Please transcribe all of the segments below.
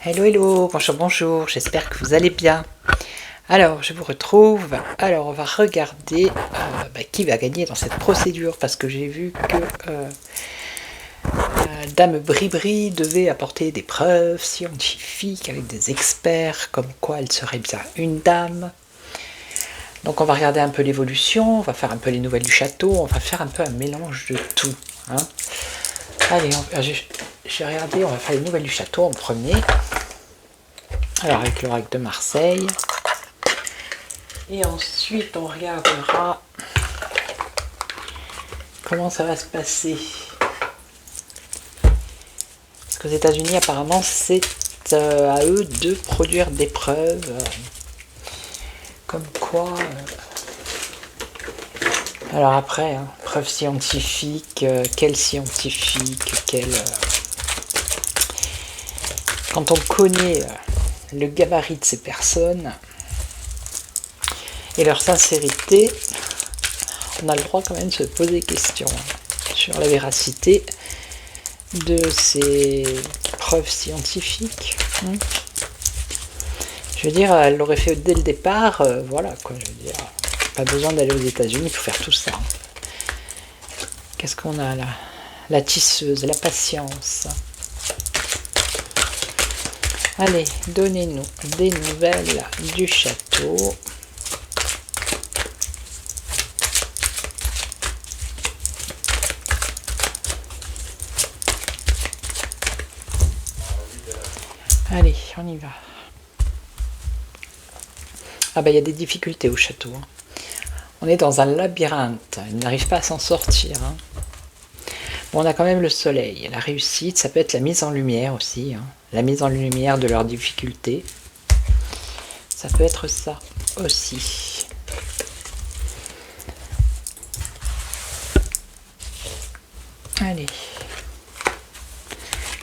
Hello, hello, bonjour, bonjour, j'espère que vous allez bien. Alors, je vous retrouve. Alors, on va regarder qui va gagner dans cette procédure, parce que j'ai vu que Dame Bribri devait apporter des preuves scientifiques avec des experts, comme quoi elle serait bien une dame. Donc, on va regarder un peu l'évolution, on va faire un peu les nouvelles du château, on va faire un peu un mélange de tout. Hein. Allez, j'ai regardé, on va faire les nouvelles du château en premier. Alors avec l'oracle de Marseille. Et ensuite on regardera comment ça va se passer. Parce qu'aux États-Unis apparemment c'est à eux de produire des preuves. Comme quoi... Alors après, hein, preuves scientifiques, quelles scientifiques, Quand on connaît le gabarit de ces personnes et leur sincérité, on a le droit quand même de se poser des questions sur la véracité de ces preuves scientifiques. Je veux dire, elle l'aurait fait dès le départ, voilà quoi, je veux dire, pas besoin d'aller aux États-Unis pour faire tout ça. Qu'est-ce qu'on a là? La tisseuse, la patience. Allez, donnez-nous des nouvelles du château. Allez, on y va. Ah bah il y a des difficultés au château. Hein. On est dans un labyrinthe, il n'arrive pas à s'en sortir. Hein. Bon, on a quand même le soleil, la réussite, ça peut être la mise en lumière aussi. Hein. La mise en lumière de leurs difficultés. Ça peut être ça aussi. Allez.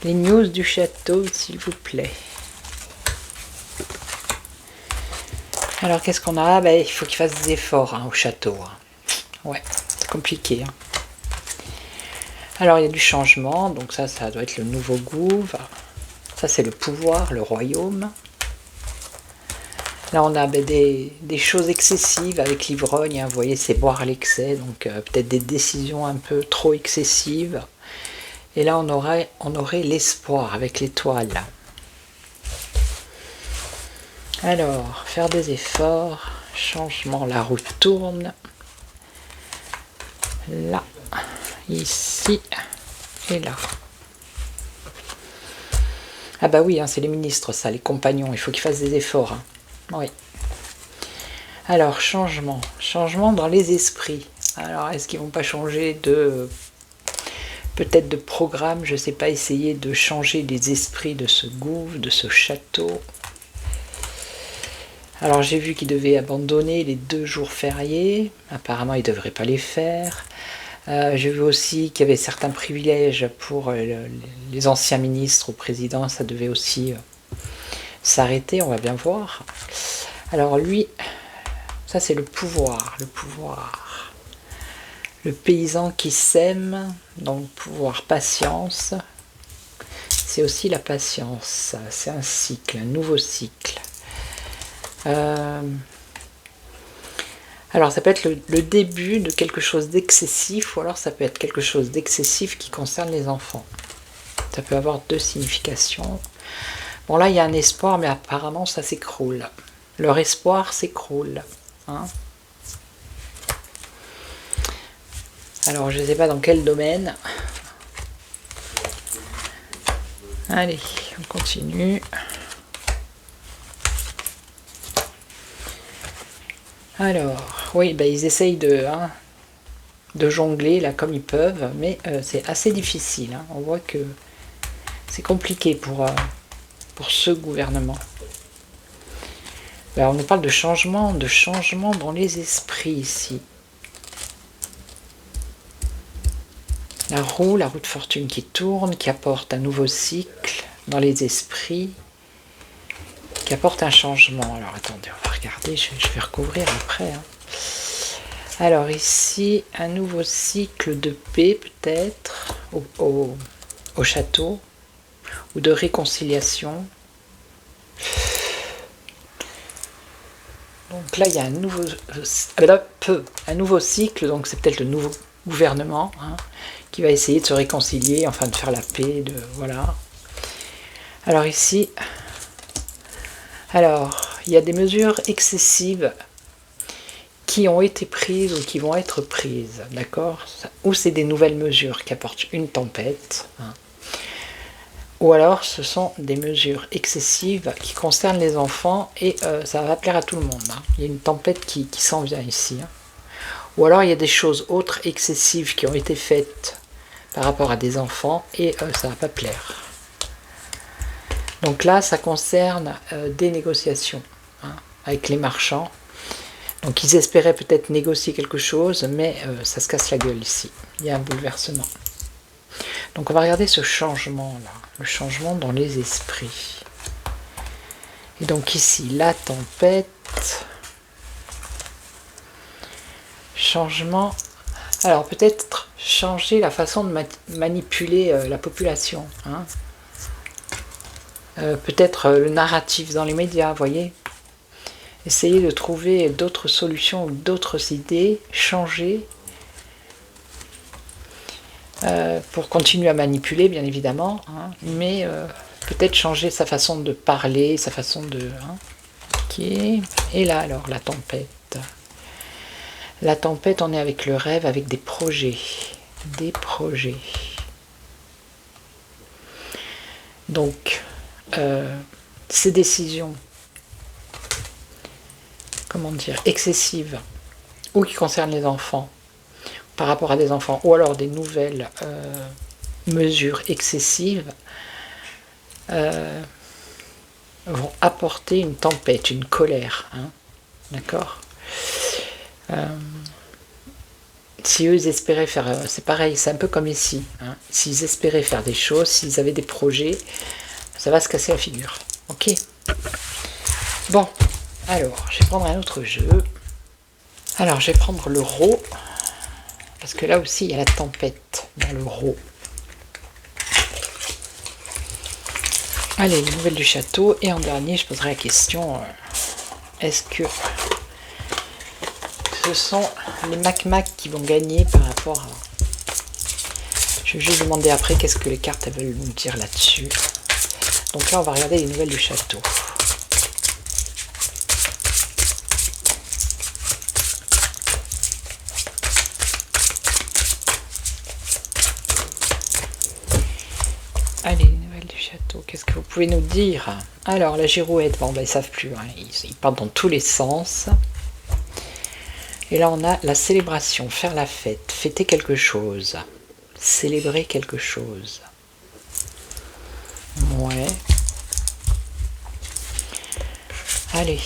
Les news du château, s'il vous plaît. Alors, qu'est-ce qu'on a? Il faut qu'il fasse des efforts au château. Ouais, c'est compliqué. Alors, il y a du changement. Donc ça doit être le nouveau gouv. Ça, c'est le pouvoir, le royaume. Là, on a des choses excessives avec l'ivrogne. Vous voyez, c'est boire à l'excès. Donc, peut-être des décisions un peu trop excessives. Et là, on aurait l'espoir avec l'étoile. Alors, faire des efforts, changement, la roue tourne. Là, ici et là. Ah bah oui, c'est les ministres, ça, les compagnons, il faut qu'ils fassent des efforts. Oui. Alors, changement dans les esprits. Alors, est-ce qu'ils vont pas changer peut-être de programme, je sais pas, essayer de changer les esprits de ce gouffre, de ce château. Alors j'ai vu qu'ils devaient abandonner les 2 jours fériés, apparemment ils ne devraient pas les faire. J'ai vu aussi qu'il y avait certains privilèges pour les anciens ministres ou présidents, ça devait aussi s'arrêter, on va bien voir. Alors lui, ça c'est le pouvoir. Le paysan qui sème, donc pouvoir, patience. C'est aussi la patience, c'est un cycle, un nouveau cycle. Alors ça peut être le début de quelque chose d'excessif, ou alors ça peut être quelque chose d'excessif qui concerne les enfants. Ça peut avoir 2 significations. Bon là il y a un espoir, mais apparemment ça s'écroule. Leur espoir s'écroule. Alors je ne sais pas dans quel domaine. Allez, on continue. Alors, oui, ils essayent de jongler là comme ils peuvent, mais c'est assez difficile. On voit que c'est compliqué pour ce gouvernement. Alors, on nous parle de changement dans les esprits ici. La roue de fortune qui tourne, qui apporte un nouveau cycle dans les esprits, qui apporte un changement. Alors attendez, on va regarder, je vais recouvrir après. Alors ici, un nouveau cycle de paix peut-être au château, ou de réconciliation. Donc là, il y a un nouveau cycle, donc c'est peut-être le nouveau gouvernement hein, qui va essayer de se réconcilier, enfin de faire la paix, voilà. Alors ici, il y a des mesures excessives qui ont été prises ou qui vont être prises, d'accord? Ou c'est des nouvelles mesures qui apportent une tempête, hein. Ou alors ce sont des mesures excessives qui concernent les enfants et ça va plaire à tout le monde, hein. Il y a une tempête qui s'en vient ici, hein. Ou alors il y a des choses autres excessives qui ont été faites par rapport à des enfants et ça va pas plaire. Donc là ça concerne des négociations hein, avec les marchands. Donc ils espéraient peut-être négocier quelque chose, mais ça se casse la gueule ici. Il y a un bouleversement. Donc on va regarder ce changement-là, le changement dans les esprits. Et donc ici, la tempête, changement. Alors peut-être changer la façon de manipuler la population. Hein. Peut-être le narratif dans les médias, vous voyez. Essayer de trouver d'autres solutions ou d'autres idées, changer. Pour continuer à manipuler bien évidemment, hein, mais peut-être changer sa façon de parler, sa façon de... Hein, okay. Et là alors, la tempête. La tempête, on est avec le rêve, avec des projets. Des projets. Donc, ces décisions, comment dire, excessives, ou qui concernent les enfants, par rapport à des enfants, ou alors des nouvelles mesures excessives, vont apporter une tempête, une colère. Hein, d'accord. Si eux ils espéraient faire... c'est pareil, c'est un peu comme ici. Hein, s'ils espéraient faire des choses, s'ils avaient des projets, ça va se casser la figure. Ok. Bon, alors, je vais prendre un autre jeu. Alors, je vais prendre le Rho. Parce que là aussi, il y a la tempête dans le Rho. Allez, les nouvelles du château. Et en dernier, je poserai la question, est-ce que ce sont les Mac qui vont gagner par rapport à... Je vais juste demander après qu'est-ce que les cartes elles veulent nous dire là-dessus. Donc là, on va regarder les nouvelles du château. Allez, les nouvelles du château, qu'est-ce que vous pouvez nous dire? Alors, la girouette, bon, ben, ils savent plus, hein. Ils partent dans tous les sens. Et là, on a la célébration, faire la fête, fêter quelque chose, célébrer quelque chose. Ouais. Allez.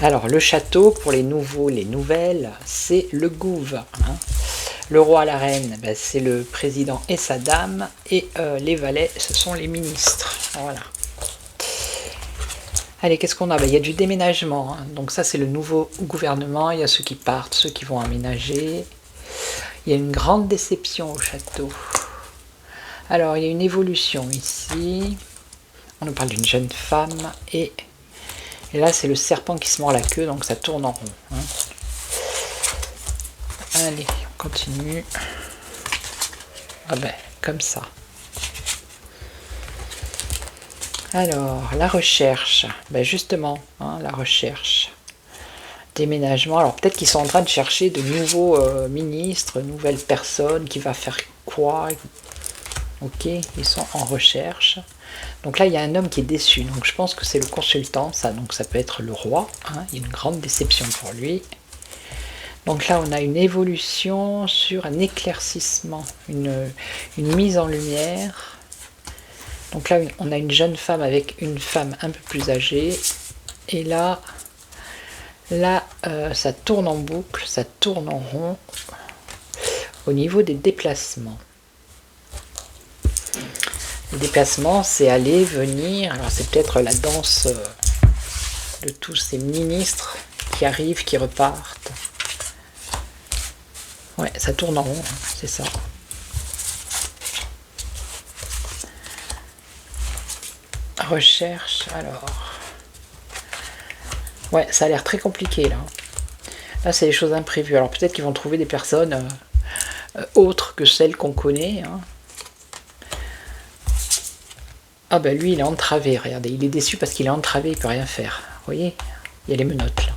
Alors, le château, pour les nouveaux, les nouvelles, c'est le gouve, hein. Le roi, la reine, ben, c'est le président et sa dame. Et les valets, ce sont les ministres. Voilà. Allez, qu'est-ce qu'on a? Ben, il y a du déménagement. Hein. Donc ça, c'est le nouveau gouvernement. Il y a ceux qui partent, ceux qui vont aménager. Il y a une grande déception au château. Alors, il y a une évolution ici. On nous parle d'une jeune femme. Et là, c'est le serpent qui se mord la queue. Donc ça tourne en rond. Hein. Allez, on continue. Ah ben, comme ça. Alors, la recherche. Ben justement, hein, la recherche. Déménagement. Alors, peut-être qu'ils sont en train de chercher de nouveaux ministres, nouvelles personnes, qui va faire quoi. Ok, ils sont en recherche. Donc là, il y a un homme qui est déçu. Donc, je pense que c'est le consultant, ça. Donc, ça peut être le roi. Hein, il y a une grande déception pour lui. Donc là, on a une évolution sur un éclaircissement, une mise en lumière. Donc là, on a une jeune femme avec une femme un peu plus âgée. Et là, ça tourne en boucle, ça tourne en rond au niveau des déplacements. Les déplacements, c'est aller, venir. Alors c'est peut-être la danse de tous ces ministres qui arrivent, qui repartent. Ouais, ça tourne en rond, c'est ça. recherche, alors... Ouais, ça a l'air très compliqué, là. Là, c'est des choses imprévues. Alors, peut-être qu'ils vont trouver des personnes autres que celles qu'on connaît. Hein. Ah ben, lui, il est entravé, regardez. Il est déçu parce qu'il est entravé, il peut rien faire. Vous voyez? Il y a les menottes, là.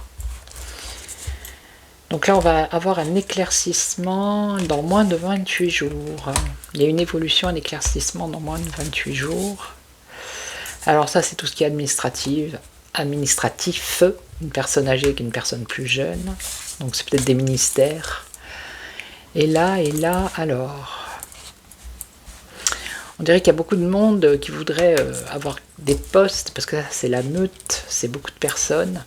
Donc là, on va avoir un éclaircissement dans moins de 28 jours. Il y a une évolution, un éclaircissement dans moins de 28 jours. Alors ça, c'est tout ce qui est administratif. Une personne âgée avec une personne plus jeune. Donc c'est peut-être des ministères. Et là, alors... On dirait qu'il y a beaucoup de monde qui voudrait avoir des postes, parce que là, c'est la meute, c'est beaucoup de personnes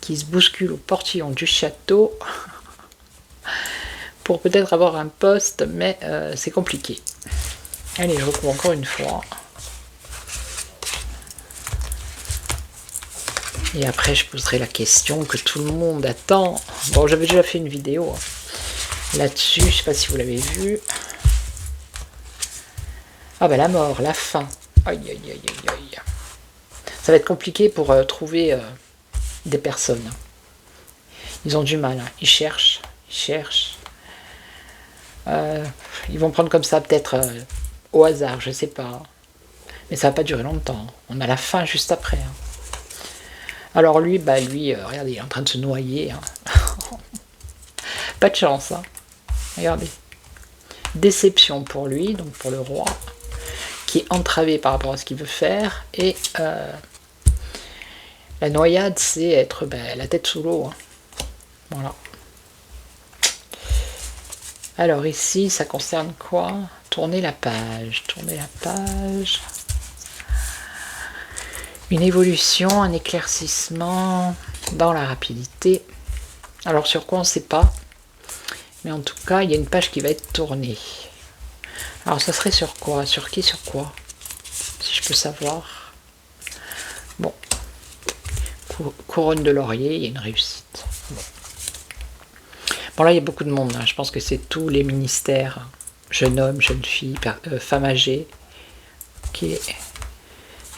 qui se bousculent au portillon du château pour peut-être avoir un poste, mais c'est compliqué. Allez, je recouvre encore une fois. Et après, je poserai la question que tout le monde attend. Bon, j'avais déjà fait une vidéo là-dessus, je ne sais pas si vous l'avez vu. Ah ben la mort, la faim. Aïe, aïe, aïe, aïe, aïe. Ça va être compliqué pour trouver des personnes. Ils ont du mal, hein. Ils cherchent. Ils vont prendre comme ça peut-être au hasard, je sais pas. Mais ça va pas durer longtemps. On a la faim juste après. Hein. Alors lui, regardez, il est en train de se noyer. Hein. Pas de chance, hein. Regardez. Déception pour lui, donc pour le roi, qui est entravé par rapport à ce qu'il veut faire. Et la noyade, c'est être la tête sous l'eau. Hein. Voilà. Alors ici, ça concerne quoi? Tourner la page. Une évolution, un éclaircissement dans la rapidité. Alors sur quoi on ne sait pas. Mais en tout cas, il y a une page qui va être tournée. Alors ça serait sur quoi? Sur qui? Sur quoi? Si je peux savoir. Bon. Couronne de laurier, il y a une réussite. Bon là, il y a beaucoup de monde. Hein. Je pense que c'est tous les ministères. Jeune homme, jeune fille, femme âgée. Ok.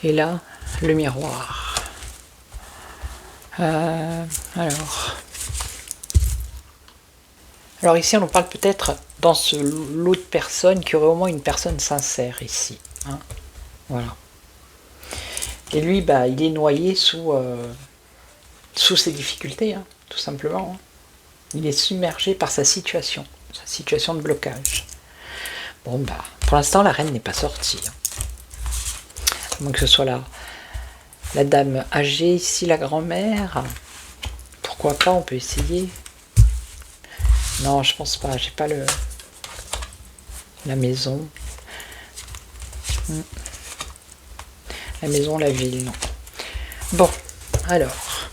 Et là, le miroir. Alors ici, on nous parle peut-être dans ce lot de personnes qu'il y aurait au moins une personne sincère ici. Hein. Voilà. Et lui, il est noyé sous ses difficultés, hein, tout simplement. Hein. Il est submergé par sa situation de blocage. Bon, pour l'instant, la reine n'est pas sortie. Hein. À moins que ce soit la dame âgée ici, la grand-mère. Pourquoi pas, on peut essayer. Non, je pense pas, j'ai pas la maison. La maison, la ville, non. Bon, alors.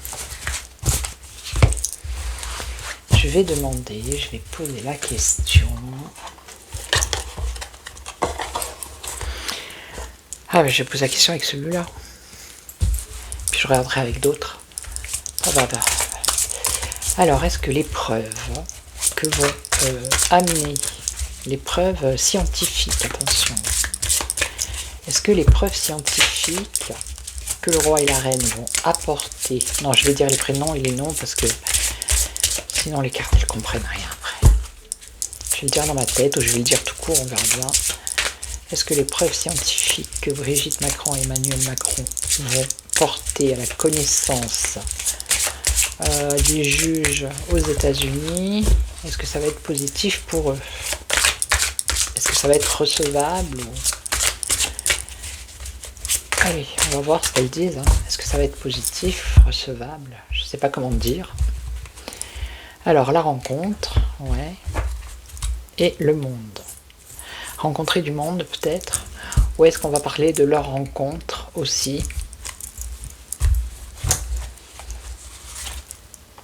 Je vais poser la question. Ah, mais je vais poser la question avec celui-là. Puis je regarderai avec d'autres. Alors, est-ce que les preuves que vont amener les preuves scientifiques, attention, est-ce que les preuves scientifiques que le roi et la reine vont apporter, non, je vais dire les prénoms et les noms parce que sinon les cartes ne comprennent rien après. Je vais le dire dans ma tête ou je vais le dire tout court, on verra bien. Est-ce que les preuves scientifiques que Brigitte Macron et Emmanuel Macron vont porter à la connaissance des juges aux États-Unis, est-ce que ça va être positif pour eux? Est-ce que ça va être recevable ou... Allez, on va voir ce qu'elles disent. Hein. Est-ce que ça va être positif, recevable? Je ne sais pas comment dire. Alors, la rencontre, ouais. Et le monde. Rencontrer du monde, peut-être. Ou est-ce qu'on va parler de leur rencontre aussi?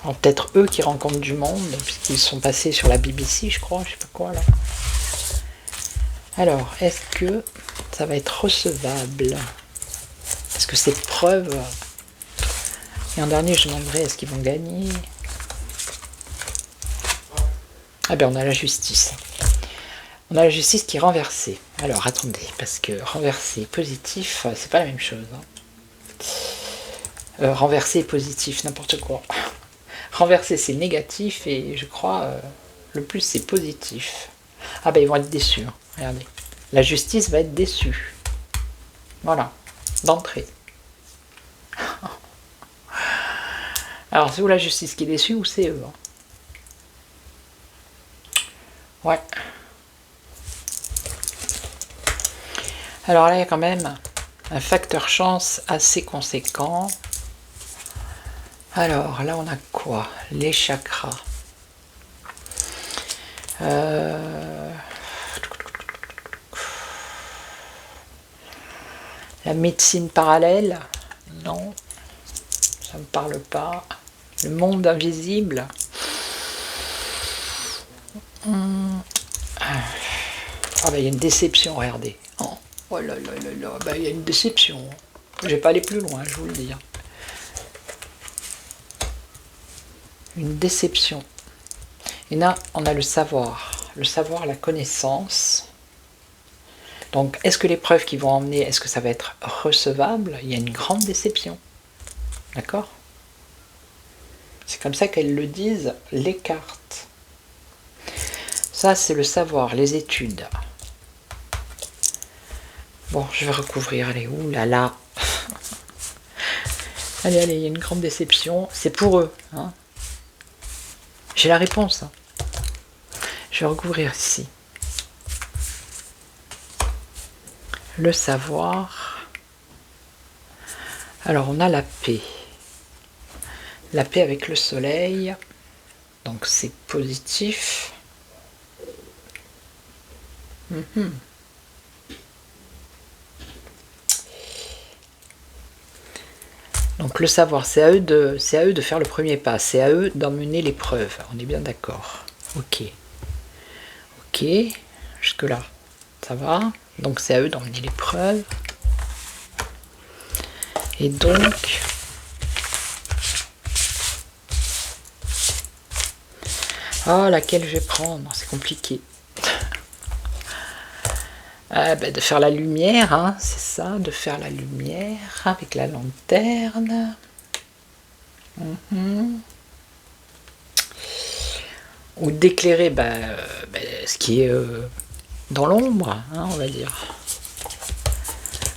Peut-être eux qui rencontrent du monde, puisqu'ils sont passés sur la BBC, je crois, je sais pas quoi, là. Alors, est-ce que ça va être recevable? Est-ce que ces preuves... Et en dernier, je demanderai, est-ce qu'ils vont gagner? Ah ben, on a la justice. On a la justice qui est renversée. Alors attendez, parce que renversé et positif, c'est pas la même chose. Hein. Renversé et positif, n'importe quoi. Renversé c'est négatif et je crois le plus c'est positif. Ah ben ils vont être déçus, hein. Regardez. La justice va être déçue. Voilà, d'entrée. Alors c'est où la justice qui est déçue ou c'est eux, hein. Ouais. Alors là il y a quand même un facteur chance assez conséquent. Alors là on a quoi? Les chakras. La médecine parallèle, non, ça me parle pas. Le monde invisible. Ah ben il y a une déception, regardez. Oh là là là là, ben il y a une déception. Je vais pas aller plus loin, je vous le dis. Une déception. Et là, on a le savoir, la connaissance. Donc, est-ce que les preuves qu'ils vont emmener, est-ce que ça va être recevable? Il y a une grande déception. D'accord? C'est comme ça qu'elles le disent, les cartes. Ça, c'est le savoir, les études. Bon, je vais recouvrir. Allez, oulala. Allez, allez, il y a une grande déception. C'est pour eux. Hein. J'ai la réponse. Hein. Je vais recouvrir ici. Le savoir. Alors, on a la paix. La paix avec le soleil. Donc, c'est positif. Donc le savoir, c'est à eux de faire le premier pas, c'est à eux d'emmener l'épreuve. On est bien d'accord. Ok. Ok. Jusque là, ça va. Donc c'est à eux d'emmener l'épreuve. Et donc, laquelle je vais prendre? C'est compliqué. De faire la lumière, hein, c'est ça, de faire la lumière avec la lanterne. Ou d'éclairer ce qui est dans l'ombre, hein, on va dire.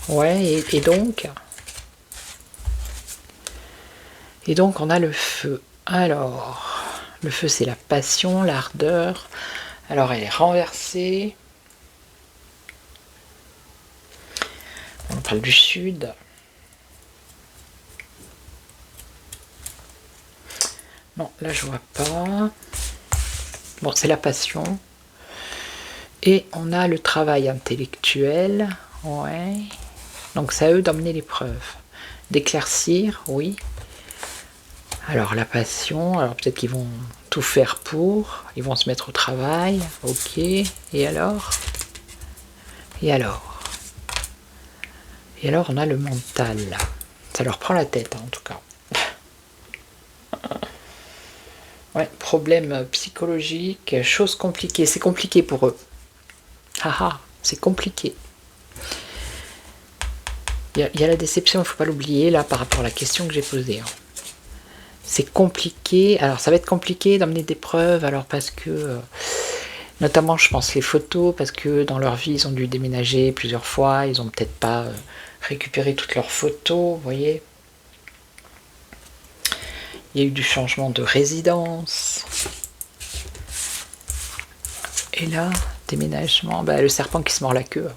Ouais, et donc on a le feu. Alors, le feu c'est la passion, l'ardeur. Alors elle est renversée. On parle du sud. Non, là je vois pas. Bon, c'est la passion. Et on a le travail intellectuel. Ouais. Donc c'est à eux d'emmener l'épreuve. D'éclaircir, oui. Alors la passion, alors peut-être qu'ils vont tout faire pour. Ils vont se mettre au travail. Ok. Et alors? Et alors on a le mental. Ça leur prend la tête, hein, en tout cas. Ouais, problème psychologique, choses compliquées. C'est compliqué pour eux. C'est compliqué. Il y a la déception, il ne faut pas l'oublier, là, par rapport à la question que j'ai posée. Hein. C'est compliqué. Alors, ça va être compliqué d'emmener des preuves, alors parce que... notamment, je pense, les photos, parce que dans leur vie, ils ont dû déménager plusieurs fois, ils n'ont peut-être pas récupéré toutes leurs photos, vous voyez. Il y a eu du changement de résidence. Et là, déménagement, le serpent qui se mord la queue.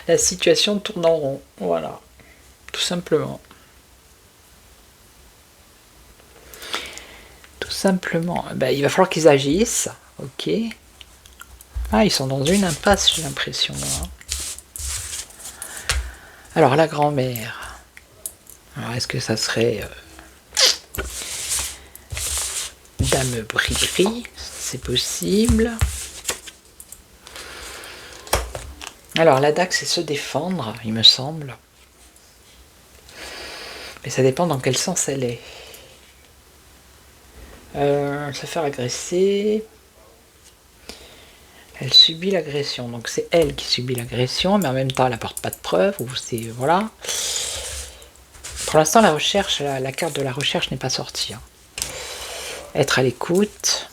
La situation tourne en rond, voilà, tout simplement. Tout simplement, il va falloir qu'ils agissent, ok. Ils sont dans une impasse, j'ai l'impression. Hein. Alors, la grand-mère. Alors, est-ce que ça serait Dame Brillerie? C'est possible. Alors, la dague, c'est se défendre, il me semble. Mais ça dépend dans quel sens elle est. Se faire agresser. Elle subit l'agression, donc c'est elle qui subit l'agression, mais en même temps elle n'apporte pas de preuves, ou c'est... voilà. Pour l'instant la recherche, la carte de la recherche n'est pas sortie. Hein. Être à l'écoute.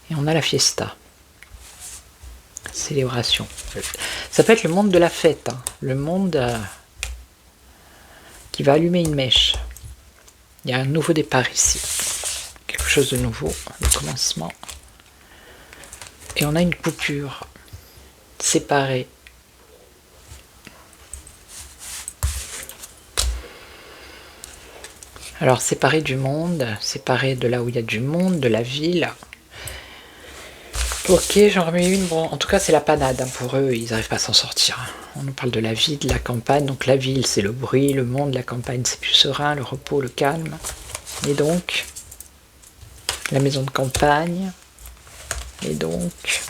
Et on a la fiesta. Célébration. Ça peut être le monde de la fête, hein. Le monde qui va allumer une mèche. Il y a un nouveau départ ici. Quelque chose de nouveau, le commencement. Et on a une coupure séparée. Alors séparée du monde, séparée de là où il y a du monde, de la ville. Ok, j'en remets une. Bon, en tout cas, c'est la panade hein, pour eux. Ils n'arrivent pas à s'en sortir. On nous parle de la vie, de la campagne. Donc la ville, c'est le bruit. Le monde, la campagne, c'est plus serein. Le repos, le calme. Et donc, la maison de campagne. Et donc,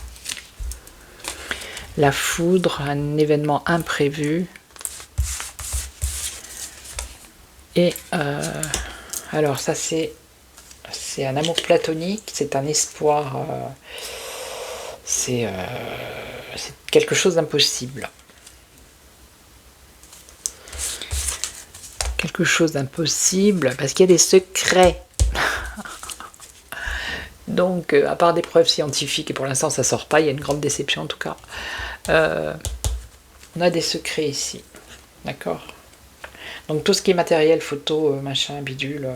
la foudre, un événement imprévu. Et alors ça, c'est un amour platonique. C'est un espoir... c'est quelque chose d'impossible. Quelque chose d'impossible parce qu'il y a des secrets. Donc, à part des preuves scientifiques, et pour l'instant ça sort pas, il y a une grande déception en tout cas. On a des secrets ici. D'accord ? Donc tout ce qui est matériel, photo, machin, bidule,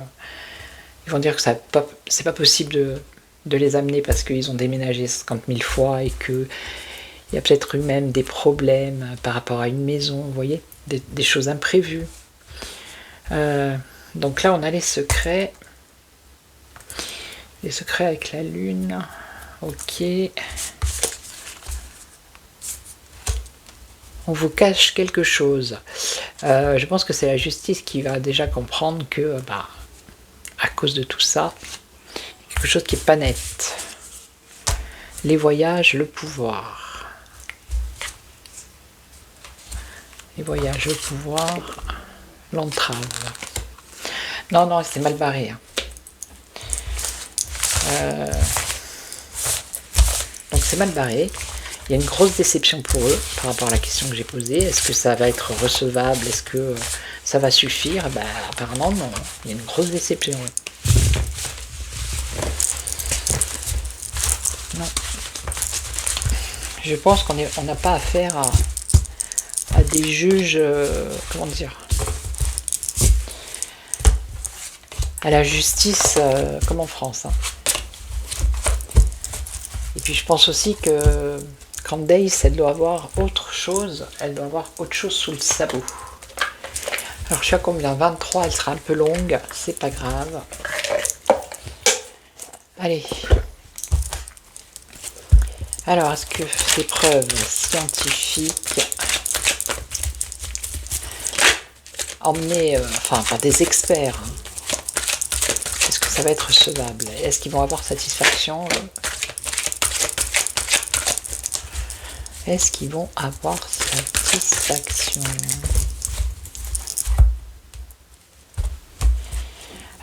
ils vont dire que c'est pas possible de les amener parce qu'ils ont déménagé 50 000 fois et qu'il y a peut-être eu même des problèmes par rapport à une maison, vous voyez, des choses imprévues. Donc là on a les secrets avec la lune. Ok, on vous cache quelque chose. Je pense que c'est la justice qui va déjà comprendre que à cause de tout ça, quelque chose qui n'est pas net. Les voyages, le pouvoir. Les voyages, le pouvoir, l'entrave. Non, c'est mal barré. Hein. Donc c'est mal barré. Il y a une grosse déception pour eux par rapport à la question que j'ai posée. Est-ce que ça va être recevable? Est-ce que ça va suffire? Apparemment non. Il y a une grosse déception. Non. Je pense qu'on n'a pas affaire à des juges, comment dire, à la justice comme en France. Hein. Et puis je pense aussi que Candace, elle doit avoir autre chose. Elle doit avoir autre chose sous le sabot. Alors je suis à combien? 23, elle sera un peu longue. C'est pas grave. Allez. Alors, est-ce que ces preuves scientifiques emmenées par des experts, est-ce que ça va être recevable? Est-ce qu'ils vont avoir satisfaction? Est-ce qu'ils vont avoir satisfaction?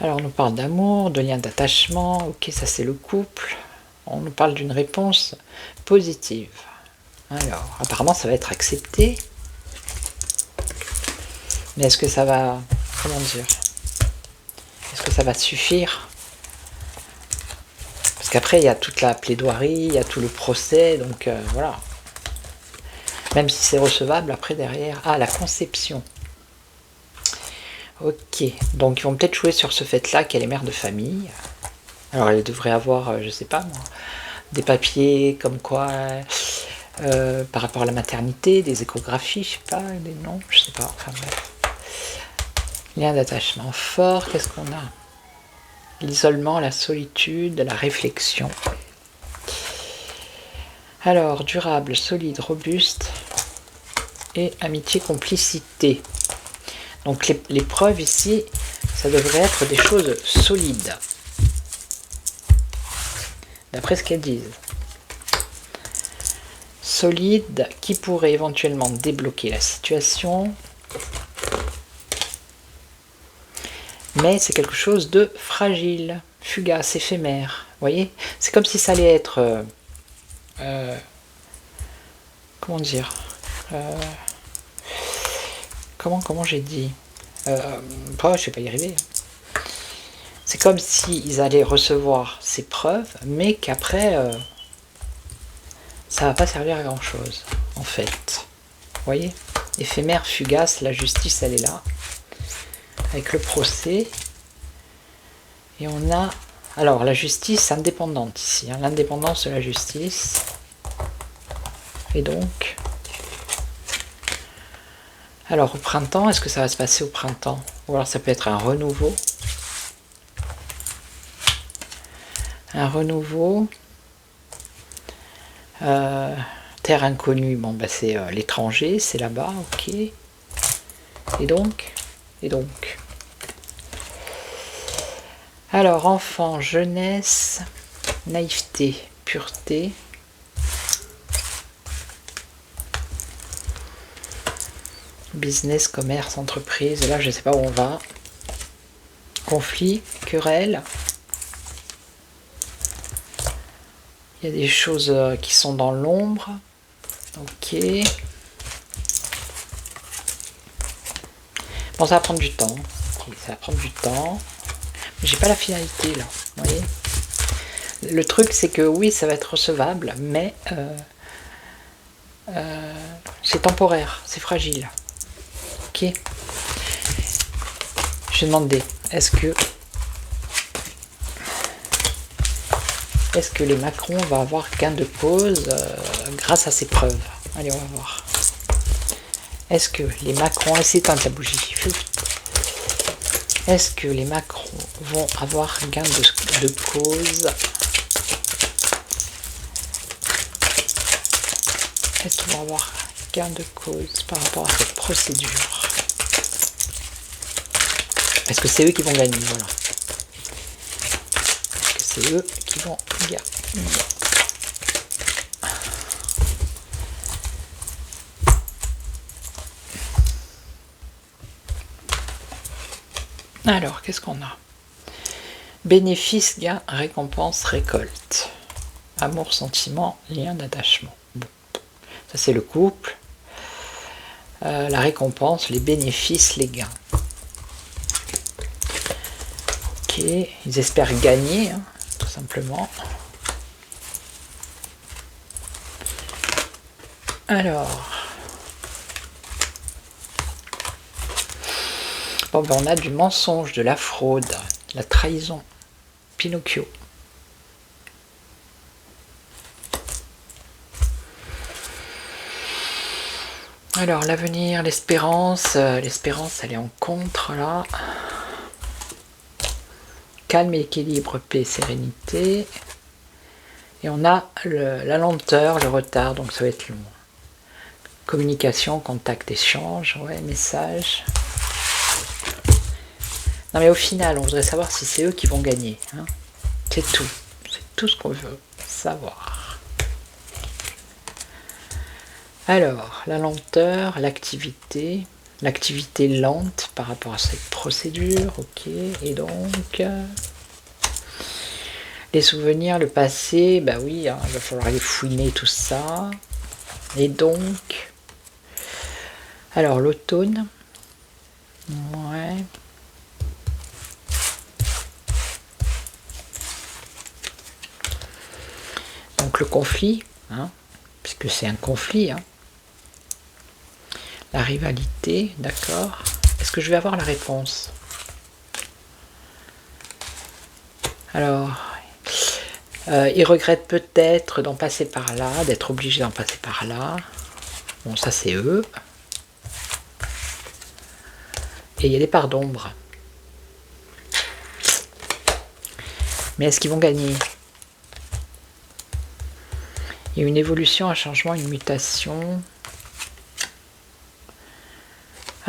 Alors on nous parle d'amour, de lien d'attachement, ok, ça c'est le couple. On nous parle d'une réponse positive. Alors, apparemment ça va être accepté. Mais est-ce que ça va... Comment dire? Est-ce que ça va suffire? Parce qu'après il y a toute la plaidoirie, il y a tout le procès, donc voilà. Même si c'est recevable, après derrière... Ah, la conception. Ok, donc ils vont peut-être jouer sur ce fait-là qu'elle est mère de famille. Alors elle devrait avoir, je sais pas moi, des papiers comme quoi, par rapport à la maternité, des échographies, je sais pas, des noms, je sais pas, enfin bref. Lien d'attachement fort, qu'est-ce qu'on a? L'isolement, la solitude, la réflexion. Alors, durable, solide, robuste et amitié, complicité. Donc les preuves ici, ça devrait être des choses solides. D'après ce qu'elles disent. Solides, qui pourrait éventuellement débloquer la situation. Mais c'est quelque chose de fragile, fugace, éphémère. Vous voyez, c'est comme si ça allait être... comment dire comment j'ai dit je vais pas y arriver. C'est comme s'ils allaient recevoir ces preuves, mais qu'après, ça va pas servir à grand chose, en fait. Vous voyez, éphémère, fugace, la justice, elle est là, avec le procès. Et on a, alors, la justice indépendante ici, hein, l'indépendance de la justice. Et donc, alors au printemps, est-ce que ça va se passer au printemps? Ou alors ça peut être un renouveau. Un renouveau. Terre inconnue, bon bah c'est l'étranger, c'est là-bas, ok. Et donc. Alors, enfant, jeunesse, naïveté, pureté. Business, commerce, entreprise. Et là, je ne sais pas où on va. Conflit, querelle. Il y a des choses qui sont dans l'ombre. Ok. Bon, ça va prendre du temps. Okay, ça va prendre du temps. Mais j'ai pas la finalité là. Vous voyez ? Le truc, c'est que oui, ça va être recevable, mais c'est temporaire, c'est fragile. Ok. Je vais demander, est-ce que les Macron va avoir gain de cause grâce à ces preuves? Allez, on va voir. Est-ce que les Macron, essayez d'éteindre la bougie. Est-ce que les Macron vont avoir gain de cause? Est-ce qu'ils vont avoir gain de cause par rapport à cette procédure? Est-ce que c'est eux qui vont gagner? Voilà. Est-ce que c'est eux qui vont gagner? Alors, qu'est-ce qu'on a? Bénéfice, gain, récompense, récolte. Amour, sentiment, lien d'attachement. Bon. Ça, c'est le couple. La récompense, les bénéfices, les gains. Ok, ils espèrent gagner, hein, tout simplement. Alors... Bon, ben on a du mensonge, de la fraude, de la trahison. Pinocchio. Alors, l'avenir, l'espérance. L'espérance, elle est en contre, là. Calme, équilibre, paix, sérénité. Et on a la lenteur, le retard, donc ça va être long. Communication, contact, échange, ouais, message. Non mais au final, on voudrait savoir si c'est eux qui vont gagner. Hein. C'est tout. C'est tout ce qu'on veut savoir. Alors, la lenteur, l'activité lente par rapport à cette procédure, ok. Et donc, les souvenirs, le passé, bah oui, hein, il va falloir aller fouiner tout ça. Et donc, alors l'automne, ouais. Donc le conflit, hein, puisque c'est un conflit, hein. La rivalité, d'accord. Est-ce que je vais avoir la réponse? Alors, il regrette peut-être d'en passer par là, d'être obligé d'en passer par là. Bon, ça c'est eux. Et il y a des parts d'ombre. Mais est-ce qu'ils vont gagner? Il y a une évolution, un changement, une mutation.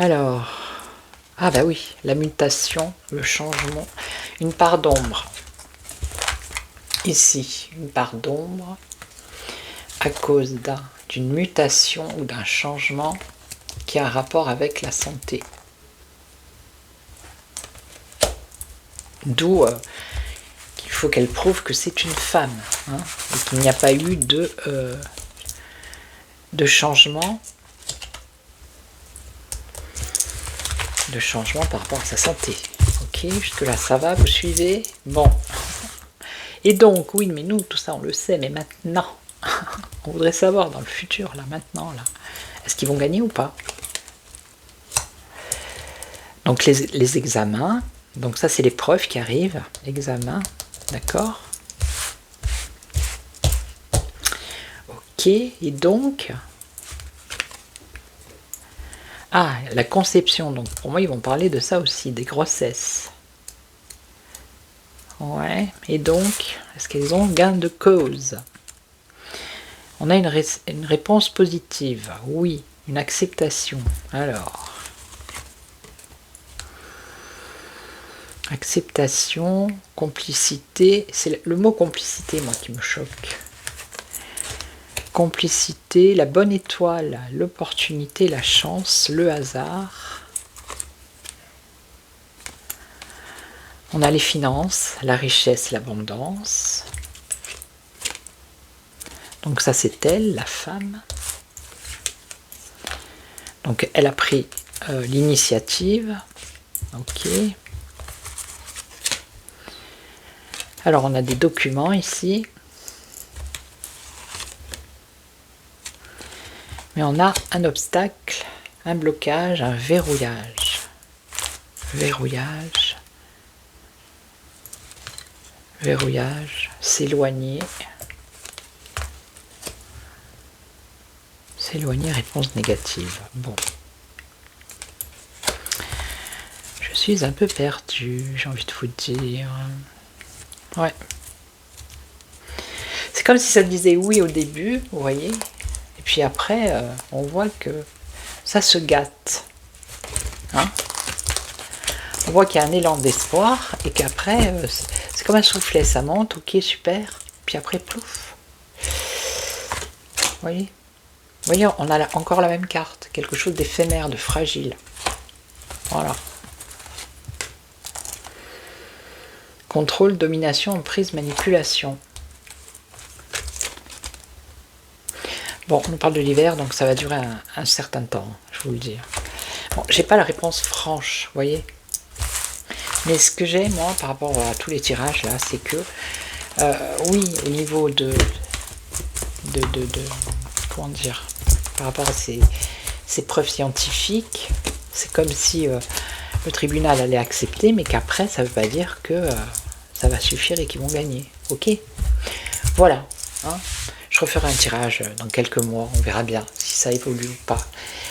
Alors, ah bah oui, la mutation, le changement, une part d'ombre. Ici, une part d'ombre à cause d'une mutation ou d'un changement qui a un rapport avec la santé. D'où faut qu'elle prouve que c'est une femme, hein, et qu'il n'y a pas eu de changement. De changement par rapport à sa santé. Ok, jusque là ça va, vous suivez? Bon. Et donc, oui, mais nous, tout ça on le sait, mais maintenant, on voudrait savoir dans le futur, là, maintenant, là, est-ce qu'ils vont gagner ou pas? Donc les examens, donc ça c'est les preuves qui arrivent, examen, d'accord? Ok, et donc, ah, la conception, donc pour moi ils vont parler de ça aussi, des grossesses. Ouais, et donc, est-ce qu'elles ont gain de cause? On a une réponse positive, oui, une acceptation. Alors, acceptation, complicité, c'est le mot complicité, moi, qui me choque. Complicité, la bonne étoile, l'opportunité, la chance, le hasard. On a les finances, la richesse, l'abondance. Donc ça c'est elle, la femme. Donc elle a pris l'initiative. Ok. Alors on a des documents ici. Mais on a un obstacle, un blocage, un verrouillage. Verrouillage. Verrouillage. S'éloigner. S'éloigner, réponse négative. Bon. Je suis un peu perdue, j'ai envie de vous dire. Ouais. C'est comme si ça disait oui au début, vous voyez. Et puis après, on voit que ça se gâte. Hein, on voit qu'il y a un élan d'espoir et qu'après, c'est comme un soufflet, ça monte, ok, super. Puis après, plouf. Vous voyez? Vous voyez, on a encore la même carte, quelque chose d'éphémère, de fragile. Voilà. Contrôle, domination, emprise, manipulation. Bon, on parle de l'hiver, donc ça va durer un certain temps, je vous le dis. Bon, j'ai pas la réponse franche, vous voyez. Mais ce que j'ai, moi, par rapport à tous les tirages, là, c'est que, oui, au niveau de comment dire, par rapport à ces preuves scientifiques, c'est comme si le tribunal allait accepter, mais qu'après, ça ne veut pas dire que ça va suffire et qu'ils vont gagner. Ok? Voilà. Hein, je referai un tirage dans quelques mois, on verra bien si ça évolue ou pas.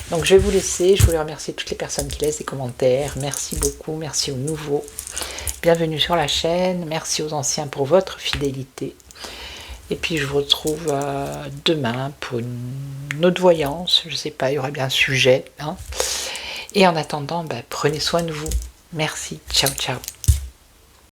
Donc je vais vous laisser, je voulais remercier toutes les personnes qui laissent des commentaires, merci beaucoup, merci aux nouveaux, bienvenue sur la chaîne, merci aux anciens pour votre fidélité. Et puis je vous retrouve demain pour une autre voyance, je sais pas, il y aura bien un sujet. Hein. Et en attendant, prenez soin de vous. Merci, ciao ciao.